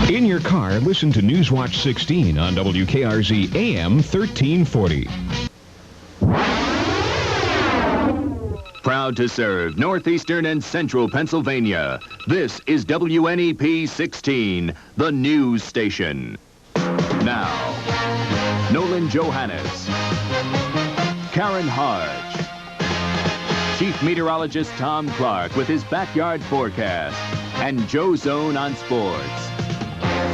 In your car, listen to Newswatch 16 on WKRZ AM 1340. Proud to serve northeastern and central Pennsylvania. This is WNEP 16, the news station. Now, Nolan Johannes, Karen Harch, Chief Meteorologist Tom Clark with his backyard forecast, and Joe Zone on sports.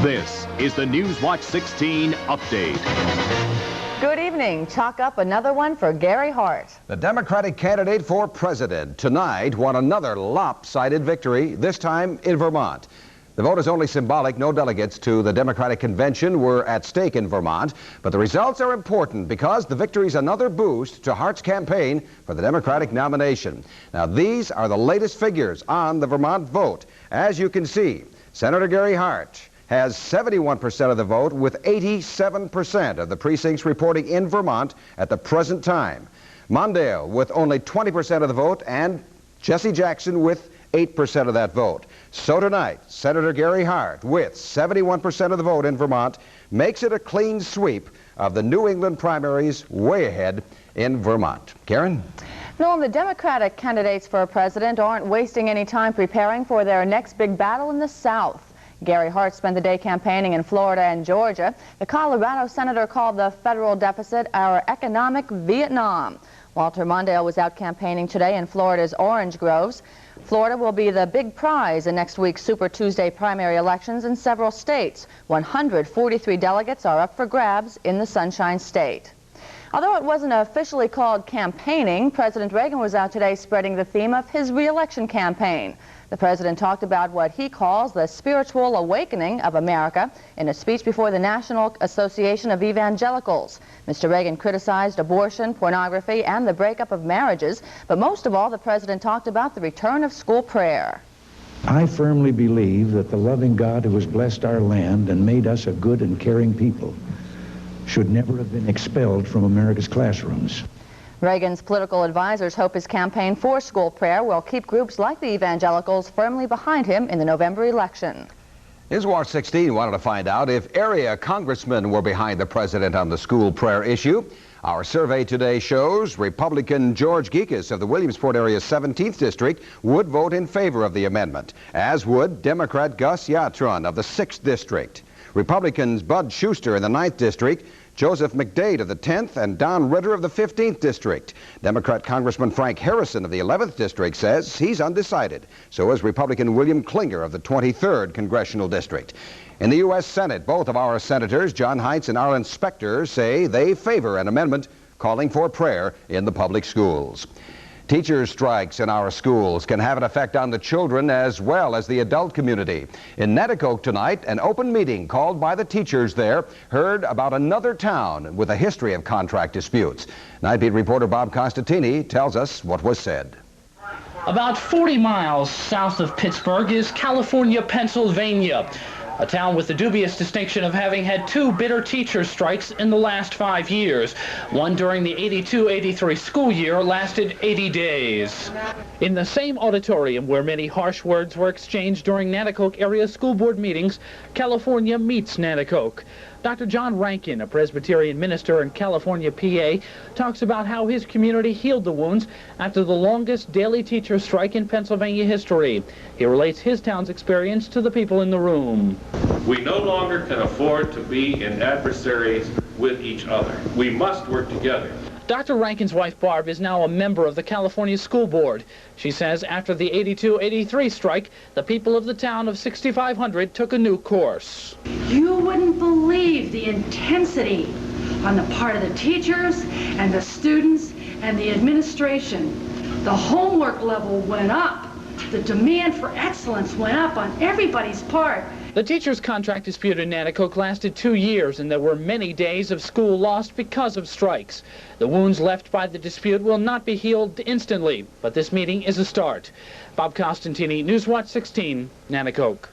This is the Newswatch 16 update. Good evening. Chalk up another one for Gary Hart. The Democratic candidate for president tonight won another lopsided victory, this time in Vermont. The vote is only symbolic. No delegates to the Democratic convention were at stake in Vermont, but the results are important because the victory is another boost to Hart's campaign for the Democratic nomination. Now, these are the latest figures on the Vermont vote. As you can see, Senator Gary Hart has 71% of the vote, with 87% of the precincts reporting in Vermont at the present time. Mondale with only 20% of the vote, and Jesse Jackson with 8% of that vote. So tonight, Senator Gary Hart, with 71% of the vote in Vermont, makes it a clean sweep of the New England primaries, way ahead in Vermont. Karen? Nolan, the Democratic candidates for president aren't wasting any time preparing for their next big battle in the South. Gary Hart spent the day campaigning in Florida and Georgia. The Colorado senator called the federal deficit our economic Vietnam. Walter Mondale was out campaigning today in Florida's Orange Groves. Florida will be the big prize in next week's Super Tuesday primary elections in several states. 143 delegates are up for grabs in the Sunshine State. Although it wasn't officially called campaigning, President Reagan was out today spreading the theme of his re-election campaign. The president talked about what he calls the spiritual awakening of America in a speech before the National Association of Evangelicals. Mr. Reagan criticized abortion, pornography, and the breakup of marriages, but most of all, the president talked about the return of school prayer. I firmly believe that the loving God who has blessed our land and made us a good and caring people should never have been expelled from America's classrooms. Reagan's political advisors hope his campaign for school prayer will keep groups like the evangelicals firmly behind him in the November election. Newswatch 16 wanted to find out if area congressmen were behind the president on the school prayer issue. Our survey today shows Republican George Gekas of the Williamsport area's 17th district would vote in favor of the amendment, as would Democrat Gus Yatron of the 6th district. Republicans Bud Schuster in the 9th district, Joseph McDade of the 10th, and Don Ritter of the 15th district. Democrat Congressman Frank Harrison of the 11th district says he's undecided. So is Republican William Klinger of the 23rd congressional district. In the U.S. Senate, both of our senators, John Heinz and Arlen Specter, say they favor an amendment calling for prayer in the public schools. Teachers' strikes in our schools can have an effect on the children as well as the adult community. In Nanticoke tonight, an open meeting called by the teachers there heard about another town with a history of contract disputes. Night Beat reporter Bob Costantini tells us what was said. About 40 miles south of Pittsburgh is California, Pennsylvania, a town with the dubious distinction of having had two bitter teacher strikes in the last 5 years. One during the 82-83 school year lasted 80 days. In the same auditorium where many harsh words were exchanged during Nanticoke area school board meetings, California meets Nanticoke. Dr. John Rankin, a Presbyterian minister in California, PA, talks about how his community healed the wounds after the longest daily teacher strike in Pennsylvania history. He relates his town's experience to the people in the room. We no longer can afford to be in adversaries with each other. We must work together. Dr. Rankin's wife, Barb, is now a member of the California School Board. She says after the 82-83 strike, the people of the town of 6,500 took a new course. You wouldn't believe the intensity on the part of the teachers and the students and the administration. The homework level went up. The demand for excellence went up on everybody's part. The teachers' contract dispute in Nanticoke lasted 2 years, and there were many days of school lost because of strikes. The wounds left by the dispute will not be healed instantly, but this meeting is a start. Bob Costantini, Newswatch 16, Nanticoke.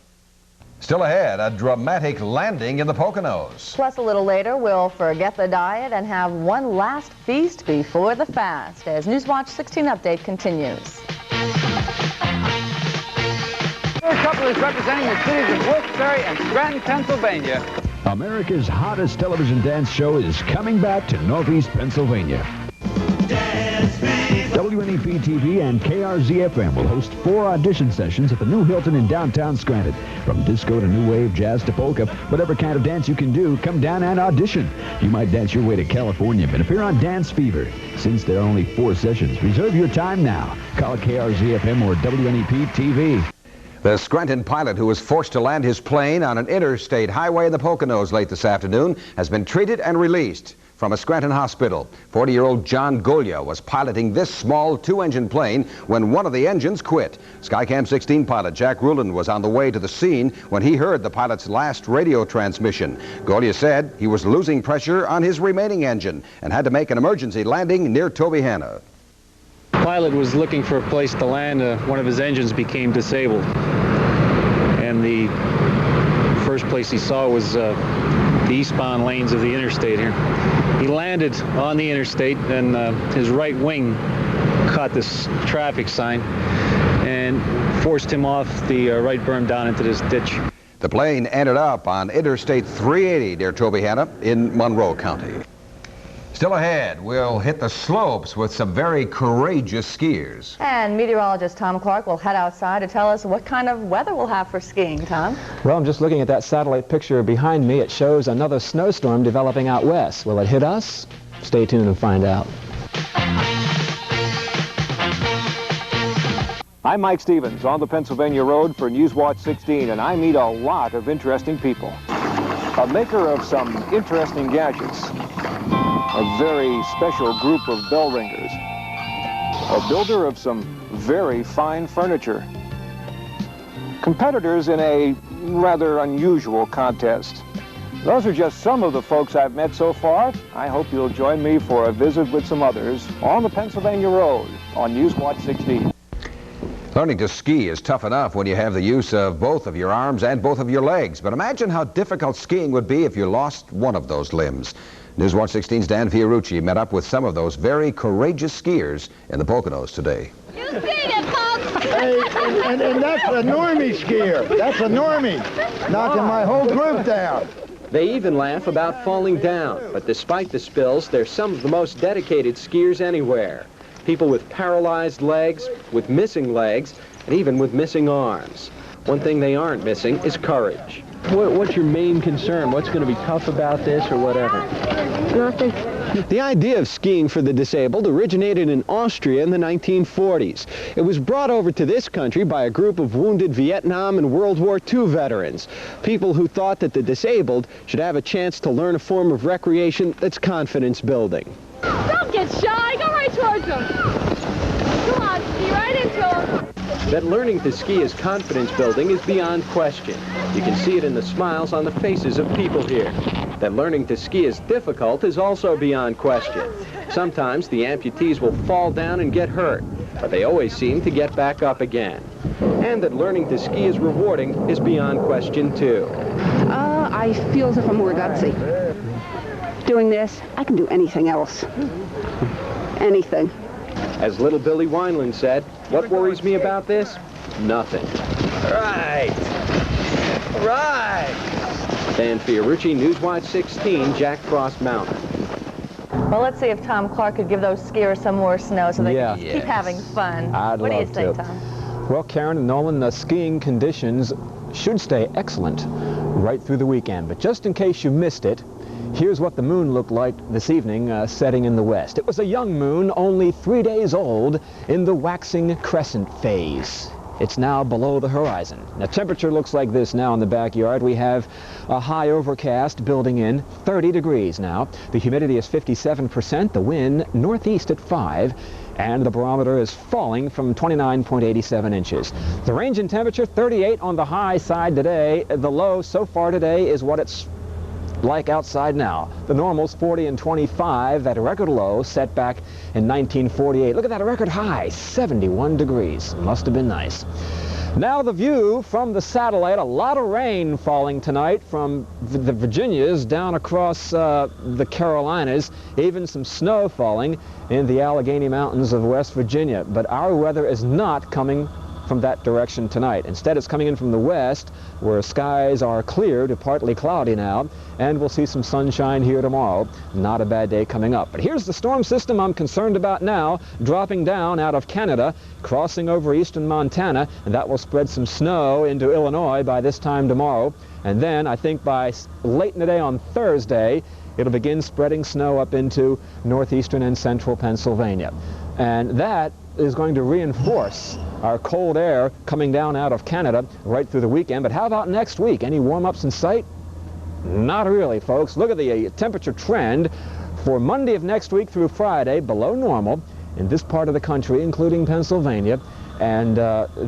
Still ahead, a dramatic landing in the Poconos. Plus, a little later, we'll forget the diet and have one last feast before the fast as Newswatch 16 update continues. other couple is representing the cities of Wilkes-Barre and Scranton, Pennsylvania. America's hottest television dance show is coming back to Northeast Pennsylvania. WNEP TV and KRZ-FM will host 4 audition sessions at the new Hilton in downtown Scranton. From disco to new wave, jazz to polka, whatever kind of dance you can do, come down and audition. You might dance your way to California and appear on Dance Fever. Since there are only 4 sessions, reserve your time now. Call KRZ-FM or WNEP TV. The Scranton pilot who was forced to land his plane on an interstate highway in the Poconos late this afternoon has been treated and released from a Scranton hospital. 40-year-old John Golia was piloting this small 2-engine plane when one of the engines quit. Skycam 16 pilot Jack Ruland was on the way to the scene when he heard the pilot's last radio transmission. Golia said he was losing pressure on his remaining engine and had to make an emergency landing near Tobyhanna. The pilot was looking for a place to land. One of his engines became disabled. And the first place he saw was the eastbound lanes of the interstate here. He landed on the interstate, and his right wing caught this traffic sign and forced him off the right berm down into this ditch. The plane ended up on Interstate 380 near Tobyhanna in Monroe County. Still ahead, we'll hit the slopes with some very courageous skiers. And meteorologist Tom Clark will head outside to tell us what kind of weather we'll have for skiing. Tom? Well, I'm just looking at that satellite picture behind me. It shows another snowstorm developing out west. Will it hit us? Stay tuned and find out. I'm Mike Stevens on the Pennsylvania Road for Newswatch 16, and I meet a lot of interesting people. A maker of some interesting gadgets. A very special group of bell ringers. A builder of some very fine furniture. Competitors in a rather unusual contest. Those are just some of the folks I've met so far. I hope you'll join me for a visit with some others on the Pennsylvania Road on Newswatch 16. Learning to ski is tough enough when you have the use of both of your arms and both of your legs. But imagine how difficult skiing would be if you lost one of those limbs. Newswatch 16's Dan Fiorucci met up with some of those very courageous skiers in the Poconos today. You sing it, folks! Hey, and that's a normie skier. That's a normie. Knocking my whole group down. They even laugh about falling down, but despite the spills, they're some of the most dedicated skiers anywhere. People with paralyzed legs, with missing legs, and even with missing arms. One thing they aren't missing is courage. What's your main concern? What's going to be tough about this or whatever? Nothing. The idea of skiing for the disabled originated in Austria in the 1940s. It was brought over to this country by a group of wounded Vietnam and World War II veterans, people who thought that the disabled should have a chance to learn a form of recreation that's confidence building. Don't get shy. Go right towards them. Come on, ski right into them. That learning to ski is confidence building is beyond question. You can see it in the smiles on the faces of people here. That learning to ski is difficult is also beyond question. Sometimes the amputees will fall down and get hurt, but they always seem to get back up again. And that learning to ski is rewarding is beyond question too. I feel as if I'm more gutsy. Doing this, I can do anything else. Anything. As little Billy Wineland said, what worries me about this? Nothing. Right. Dan Fiorucci, Newswatch 16, Jack Frost Mountain. Well, let's see if Tom Clark could give those skiers some more snow so they can keep having fun. What do you think, Tom? Well, Karen and Nolan, the skiing conditions should stay excellent right through the weekend. But just in case you missed it, here's what the moon looked like this evening, setting in the west. It was a young moon, only 3 days old, in the waxing crescent phase. It's now below the horizon. Now, temperature looks like this now in the backyard. We have a high overcast building in, 30 degrees now. The humidity is 57%, the wind northeast at 5, and the barometer is falling from 29.87 inches. The range in temperature, 38 on the high side today. The low so far today is what it's like outside now. The normal's 40 and 25, that record low set back in 1948. Look at that record high, 71 degrees. Must have been nice. Now the view from the satellite, a lot of rain falling tonight from the Virginias down across the Carolinas, even some snow falling in the Allegheny Mountains of West Virginia. But our weather is not coming from that direction tonight. Instead, it's coming in from the west, where skies are clear to partly cloudy now, and we'll see some sunshine here tomorrow. Not a bad day coming up. But here's the storm system I'm concerned about now, dropping down out of Canada, crossing over eastern Montana, and that will spread some snow into Illinois by this time tomorrow. And then I think by late in the day on Thursday, it'll begin spreading snow up into northeastern and central Pennsylvania. And that is going to reinforce our cold air coming down out of Canada right through the weekend. But how about next week? Any warm-ups in sight? Not really, folks. Look at the temperature trend for Monday of next week through Friday, below normal in this part of the country, including Pennsylvania. And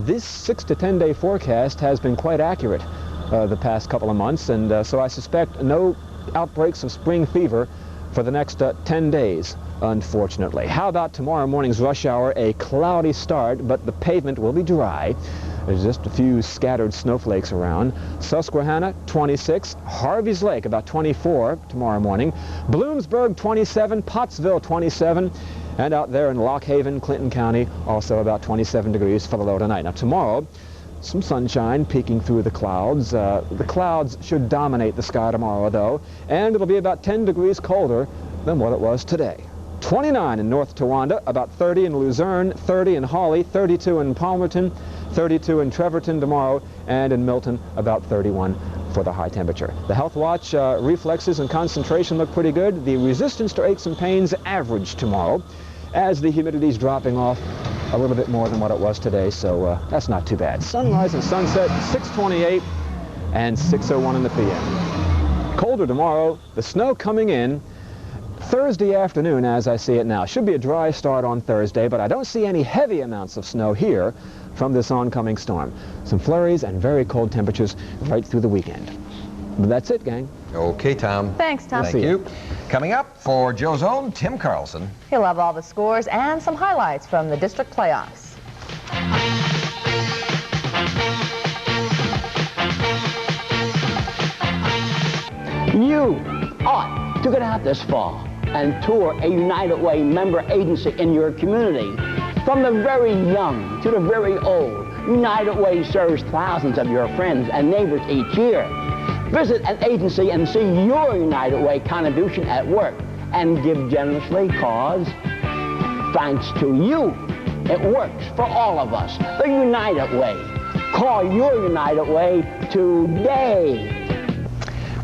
this 6 to 10 day forecast has been quite accurate the past couple of months. And so I suspect no outbreaks of spring fever for the next 10 days, unfortunately. How about tomorrow morning's rush hour? A cloudy start, but the pavement will be dry. There's just a few scattered snowflakes around. Susquehanna, 26. Harvey's Lake, about 24 tomorrow morning. Bloomsburg, 27. Pottsville, 27. And out there in Lock Haven, Clinton County, also about 27 degrees for the low tonight. Now tomorrow, some sunshine peeking through the clouds. The clouds should dominate the sky tomorrow, though, and it'll be about 10 degrees colder than what it was today. 29 in North Towanda, about 30 in Luzerne, 30 in Hawley, 32 in Palmerton, 32 in Trevorton tomorrow, and in Milton, about 31 for the high temperature. The Health Watch reflexes and concentration look pretty good. The resistance to aches and pains average tomorrow, as the humidity's dropping off a little bit more than what it was today, so that's not too bad. Sunrise and sunset, 6:28 and 6:01 in the p.m. Colder tomorrow, the snow coming in Thursday afternoon as I see it now. Should be a dry start on Thursday, but I don't see any heavy amounts of snow here from this oncoming storm. Some flurries and very cold temperatures right through the weekend. But that's it, gang. Okay, Tom. Thanks, Tom. Thank you. Coming up for Joe's own Tim Karlson. He'll have all the scores and some highlights from the district playoffs. You ought to get out this fall and tour a United Way member agency in your community. From the very young to the very old, United Way serves thousands of your friends and neighbors each year. Visit an agency and see your United Way contribution at work and give generously, cause thanks to you, it works for all of us. The United Way. Call your United Way today.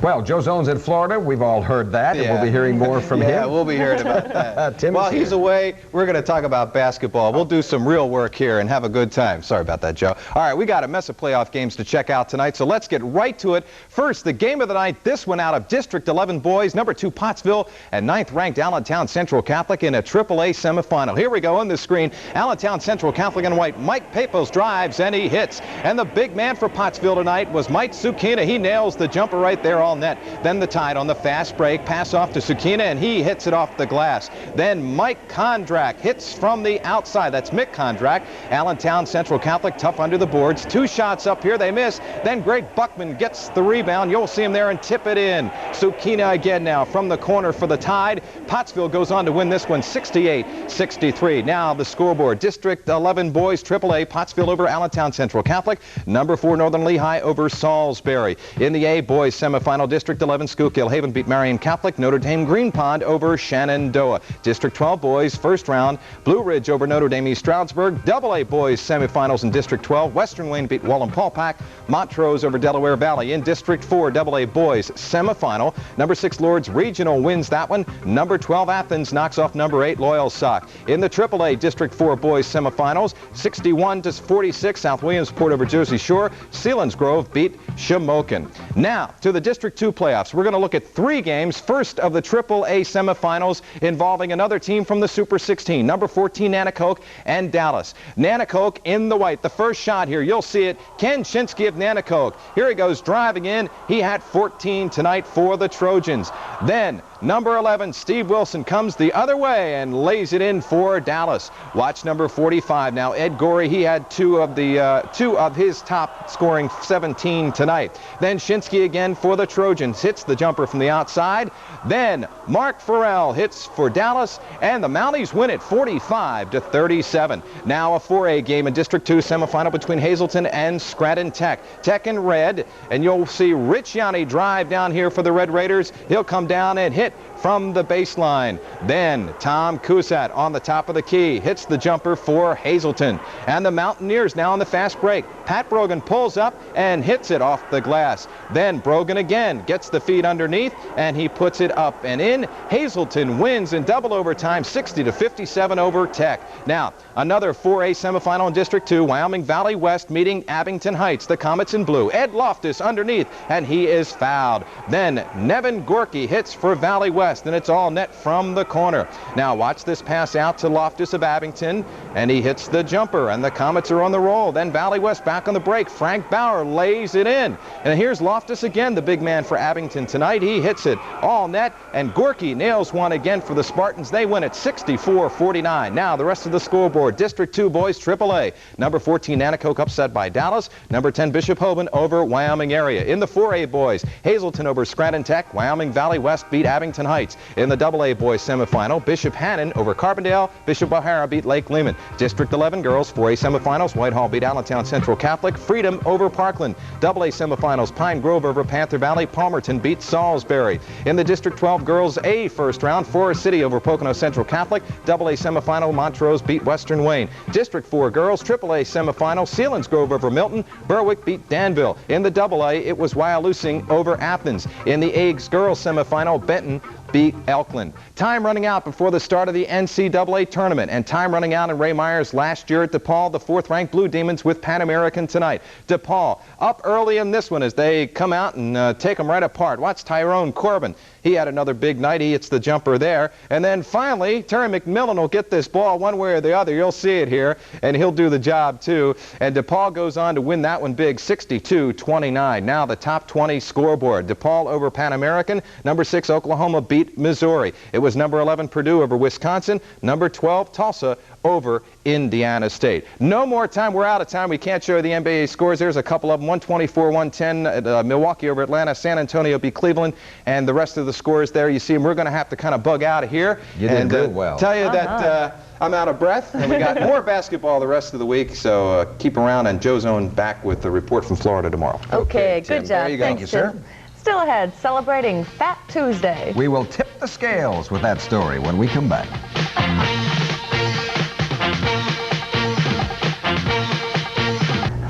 Well, Joe Zone's in Florida. We've all heard that, and we'll be hearing more from him. Yeah, we'll be hearing about that. While he's away, we're going to talk about basketball. We'll do some real work here and have a good time. Sorry about that, Joe. All right, we got a mess of playoff games to check out tonight, so let's get right to it. First, the game of the night. This one out of District 11 boys, number 2 Pottsville and 9th-ranked Allentown Central Catholic in a AAA semifinal. Here we go on the screen. Allentown Central Catholic in white. Mike Papos drives, and he hits. And the big man for Pottsville tonight was Mike Zucchina. He nails the jumper right there all net. Then the Tide on the fast break, pass off to Zucchina, and he hits it off the glass. Then Mike Kondrak hits from the outside. That's Mick Kondrak. Allentown Central Catholic tough under the boards. 2 shots up here, they miss. Then Greg Buckman gets the rebound. You'll see him there and tip it in. Zucchina again now from the corner for the Tide. Pottsville goes on to win this one 68-63. Now the scoreboard. District 11 boys AAA, Pottsville over Allentown Central Catholic. Number 4 Northern Lehigh over Salisbury. In the A boys semifinal, District 11 Schuylkill Haven beat Marion Catholic. Notre Dame Green Pond over Shenandoah. District 12 boys first round, Blue Ridge over Notre Dame East Stroudsburg. AA boys semifinals in District 12, Western Wayne beat Wallenpaupack. Montrose over Delaware Valley. In District 4 AA boys semifinal, number 6 Lords Regional wins that one. Number 12 Athens knocks off number 8 Loyalsock. In the AAA District 4 boys semifinals, 61-46 South Williamsport over Jersey Shore. Selinsgrove beat Shamokin. Now to the District 2 playoffs. We're going to look at 3 games. First of the AAA semifinals involving another team from the Super 16. Number 14 Nanticoke and Dallas. Nanticoke in the white. The first shot here, you'll see it. Ken Chinsky of Nanticoke. Here he goes driving in. He had 14 tonight for the Trojans. Then Number 11, Steve Wilson, comes the other way and lays it in for Dallas. Watch number 45 now, Ed Gorey. He had two of his top scoring 17 tonight. Then Shinsky again for the Trojans, hits the jumper from the outside. Then Mark Farrell hits for Dallas, and the Mounties win it 45-37. Now a 4A game in District 2 semifinal between Hazleton and Scranton Tech. Tech in red, and you'll see Rich Yanni drive down here for the Red Raiders. He'll come down and hit from the baseline. Then Tom Cusat on the top of the key hits the jumper for Hazleton. And the Mountaineers now on the fast break. Pat Brogan pulls up and hits it off the glass. Then Brogan again gets the feed underneath and he puts it up and in. Hazleton wins in double overtime, 60-57 over Tech. Now another 4A semifinal in District 2, Wyoming Valley West meeting Abington Heights. The Comets in blue. Ed Loftus underneath and he is fouled. Then Nevin Gorky hits for Valley West, and it's all net from the corner. Now watch this pass out to Loftus of Abington, and he hits the jumper, and the Comets are on the roll. Then Valley West back on the break. Frank Bauer lays it in. And here's Loftus again, the big man for Abington tonight. He hits it all net, and Gorky nails one again for the Spartans. They win it 64-49. Now the rest of the scoreboard. District 2 boys AAA. Number 14 Nanticoke upset by Dallas. Number 10 Bishop Hoban over Wyoming area. In the 4A boys, Hazleton over Scranton Tech. Wyoming Valley West beat Abington Heights. In the AA boys semifinal, Bishop Hannon over Carbondale. Bishop O'Hara beat Lake Lehman. District 11 girls 4A semifinals, Whitehall beat Allentown Central Catholic. Freedom over Parkland. AA semifinals, Pine Grove over Panther Valley. Palmerton beat Salisbury. In the District 12 girls A first round, Forest City over Poconos Central Catholic. AA semifinal, Montrose beat Western Wayne. District 4 girls AAA semifinal, Sealands Grove over Milton. Berwick beat Danville. In the AA, it was Wyalusing over Athens. In the Eggs girls semifinal, Benton beat Elkland. Time running out before the start of the NCAA tournament, and time running out in Ray Myers last year at DePaul. The 4th-ranked Blue Demons with Pan American tonight. DePaul up early in this one as they come out and take them right apart. Watch Tyrone Corbin. He had another big night. He hits the jumper there. And then finally, Terry McMillan will get this ball one way or the other. You'll see it here, and he'll do the job too. And DePaul goes on to win that one big, 62-29. Now the top 20 scoreboard. DePaul over Pan American. Number 6 Oklahoma beat Missouri. It was number 11 Purdue over Wisconsin. Number 12 Tulsa over Indiana State. No more time. We're out of time. We can't show the NBA scores. There's a couple of them. 124-110 Milwaukee over Atlanta. San Antonio beat Cleveland. And the rest of the scores there, you see them. We're going to have to kind of bug out of here. You did good well. Tell you that I'm out of breath. And we got more basketball the rest of the week. So keep around. And Joe Zone back with the report from Florida tomorrow. Okay, good job. There you go. Thanks, Thank you, sir. Still ahead, celebrating Fat Tuesday. We will tip the scales with that story when we come back.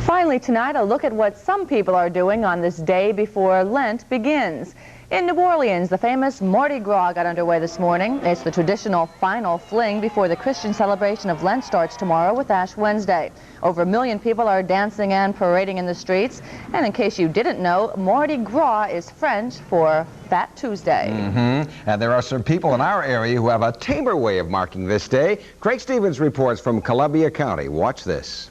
Finally tonight, a look at what some people are doing on this day before Lent begins. In New Orleans, the famous Mardi Gras got underway this morning. It's the traditional final fling before the Christian celebration of Lent starts tomorrow with Ash Wednesday. Over 1 million people are dancing and parading in the streets. And in case you didn't know, Mardi Gras is French for Fat Tuesday. And there are some people in our area who have a tamer way of marking this day. Craig Stevens reports from Columbia County. Watch this.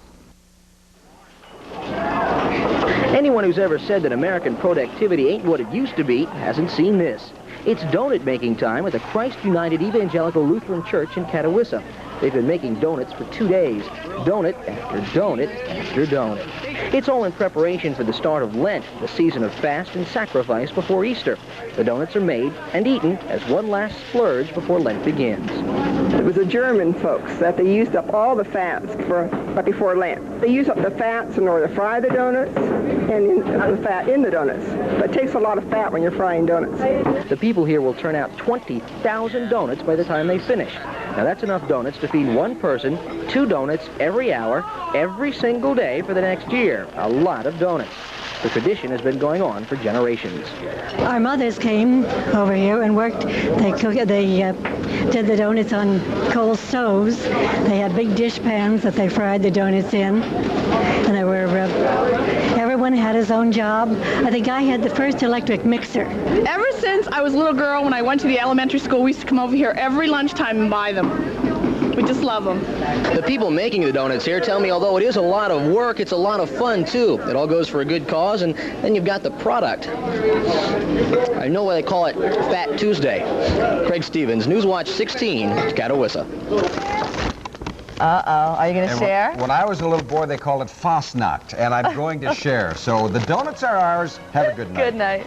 Anyone who's ever said that American productivity ain't what it used to be hasn't seen this. It's donut making time at the Christ United Evangelical Lutheran Church in Catawissa. They've been making donuts for 2 days. Donut after donut after donut. It's all in preparation for the start of Lent, the season of fast and sacrifice before Easter. The donuts are made and eaten as one last splurge before Lent begins. It was the German folks that they used up all the fats before Lent. They use up the fats in order to fry the donuts and the fat in the donuts. But it takes a lot of fat when you're frying donuts. The people here will turn out 20,000 donuts by the time they finish. Now that's enough donuts to feed one person, 2 donuts every hour, every single day for the next year. A lot of donuts. The tradition has been going on for generations. Our mothers came over here and worked. They did the donuts on coal stoves. They had big dish pans that they fried the donuts in. And there were, everyone had his own job. I think I had the first electric mixer. Ever since I was a little girl, when I went to the elementary school, we used to come over here every lunchtime and buy them. We just love them. The people making the donuts here tell me, although it is a lot of work, it's a lot of fun, too. It all goes for a good cause, and then you've got the product. I I know why they call it Fat Tuesday. Craig Stevens, Newswatch 16, Catawissa. Uh-oh. Are you going to share? When I was a little boy, they called it Fastnacht, and I'm going to share. So the donuts are ours. Have a good night. Good night.